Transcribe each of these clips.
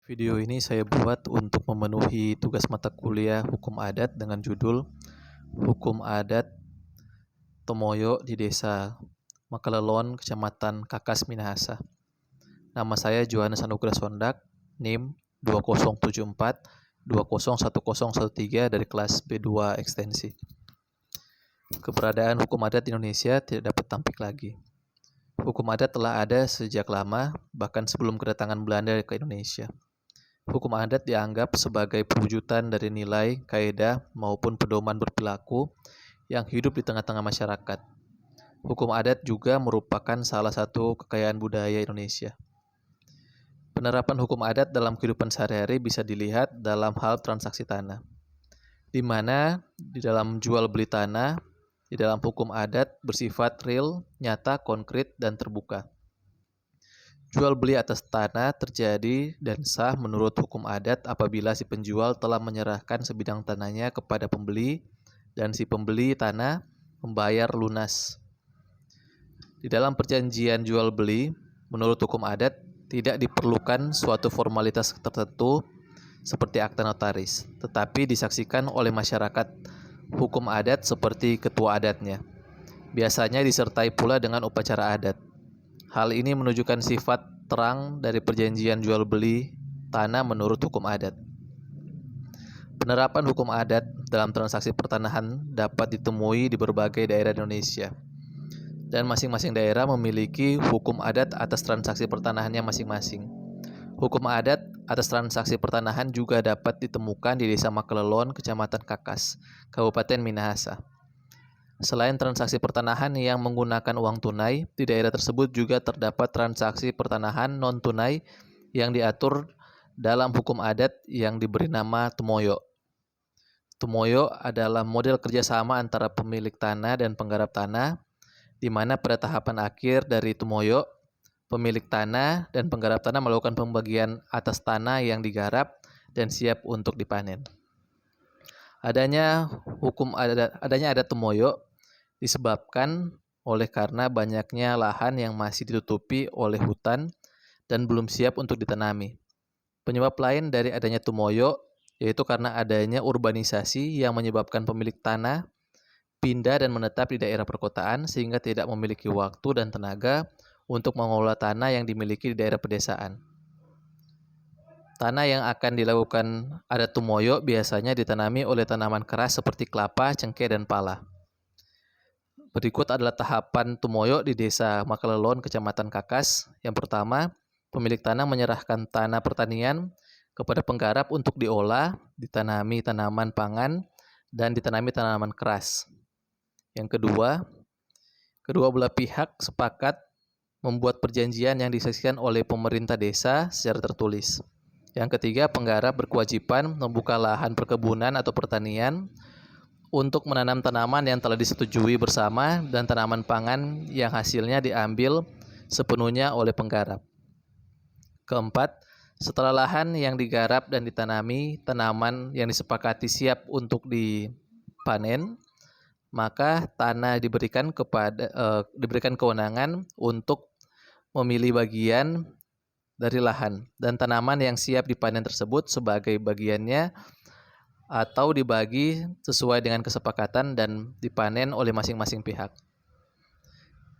Video ini saya buat untuk memenuhi tugas mata kuliah Hukum Adat dengan judul Hukum Adat Tomoyo di Desa Makalelon, Kecamatan Kakas, Minahasa. Nama saya Johannes Anugrah Sondak, NIM 2074 201013 dari kelas B2 Ekstensi. Keberadaan hukum adat di Indonesia tidak dapat tampik lagi. Hukum adat telah ada sejak lama, bahkan sebelum kedatangan Belanda ke Indonesia. Hukum adat dianggap sebagai perwujudan dari nilai, kaidah, maupun pedoman berperilaku yang hidup di tengah-tengah masyarakat. Hukum adat juga merupakan salah satu kekayaan budaya Indonesia. Penerapan hukum adat dalam kehidupan sehari-hari bisa dilihat dalam hal transaksi tanah, di mana di dalam jual beli tanah, di dalam hukum adat bersifat real, nyata, konkret, dan terbuka. Jual beli atas tanah terjadi dan sah menurut hukum adat apabila si penjual telah menyerahkan sebidang tanahnya kepada pembeli dan si pembeli tanah membayar lunas. Di dalam perjanjian jual beli, menurut hukum adat tidak diperlukan suatu formalitas tertentu seperti akta notaris, tetapi disaksikan oleh masyarakat hukum adat seperti ketua adatnya. Biasanya disertai pula dengan upacara adat. Hal ini menunjukkan sifat terang dari perjanjian jual beli tanah menurut hukum adat. Penerapan hukum adat dalam transaksi pertanahan dapat ditemui di berbagai daerah di Indonesia. Dan masing-masing daerah memiliki hukum adat atas transaksi pertanahannya masing-masing. Hukum adat atas transaksi pertanahan juga dapat ditemukan di Desa Makalelon, Kecamatan Kakas, Kabupaten Minahasa. Selain transaksi pertanahan yang menggunakan uang tunai, di daerah tersebut juga terdapat transaksi pertanahan non-tunai yang diatur dalam hukum adat yang diberi nama Tomoyo. Tomoyo adalah model kerjasama antara pemilik tanah dan penggarap tanah, di mana pada tahapan akhir dari Tomoyo, pemilik tanah dan penggarap tanah melakukan pembagian atas tanah yang digarap dan siap untuk dipanen. Adanya adat Tomoyo disebabkan oleh karena banyaknya lahan yang masih ditutupi oleh hutan dan belum siap untuk ditanami. Penyebab lain dari adanya Tomoyo yaitu karena adanya urbanisasi yang menyebabkan pemilik tanah pindah dan menetap di daerah perkotaan sehingga tidak memiliki waktu dan tenaga untuk mengelola tanah yang dimiliki di daerah pedesaan. Tanah yang akan dilakukan adat Tomoyo biasanya ditanami oleh tanaman keras seperti kelapa, cengkeh, dan pala. Berikut adalah tahapan Tomoyo di Desa Makalelon, Kecamatan Kakas. Yang pertama, pemilik tanah menyerahkan tanah pertanian kepada penggarap untuk diolah, ditanami tanaman pangan, dan ditanami tanaman keras. Yang kedua belah pihak sepakat membuat perjanjian yang disaksikan oleh pemerintah desa secara tertulis. Yang ketiga, penggarap berkewajiban membuka lahan perkebunan atau pertanian untuk menanam tanaman yang telah disetujui bersama dan tanaman pangan yang hasilnya diambil sepenuhnya oleh penggarap. Keempat, setelah lahan yang digarap dan ditanami, tanaman yang disepakati siap untuk dipanen, maka tanah diberikan kewenangan untuk memilih bagian dari lahan dan tanaman yang siap dipanen tersebut sebagai bagiannya atau dibagi sesuai dengan kesepakatan dan dipanen oleh masing-masing pihak.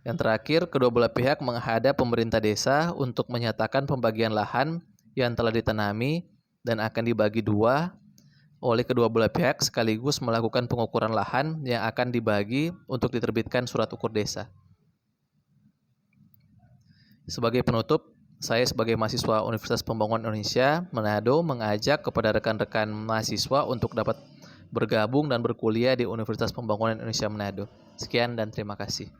Yang terakhir, kedua belah pihak menghadap pemerintah desa untuk menyatakan pembagian lahan yang telah ditanami dan akan dibagi dua oleh kedua belah pihak sekaligus melakukan pengukuran lahan yang akan dibagi untuk diterbitkan surat ukur desa. Sebagai penutup, saya sebagai mahasiswa Universitas Pembangunan Indonesia Manado mengajak kepada rekan-rekan mahasiswa untuk dapat bergabung dan berkuliah di Universitas Pembangunan Indonesia Manado. Sekian dan terima kasih.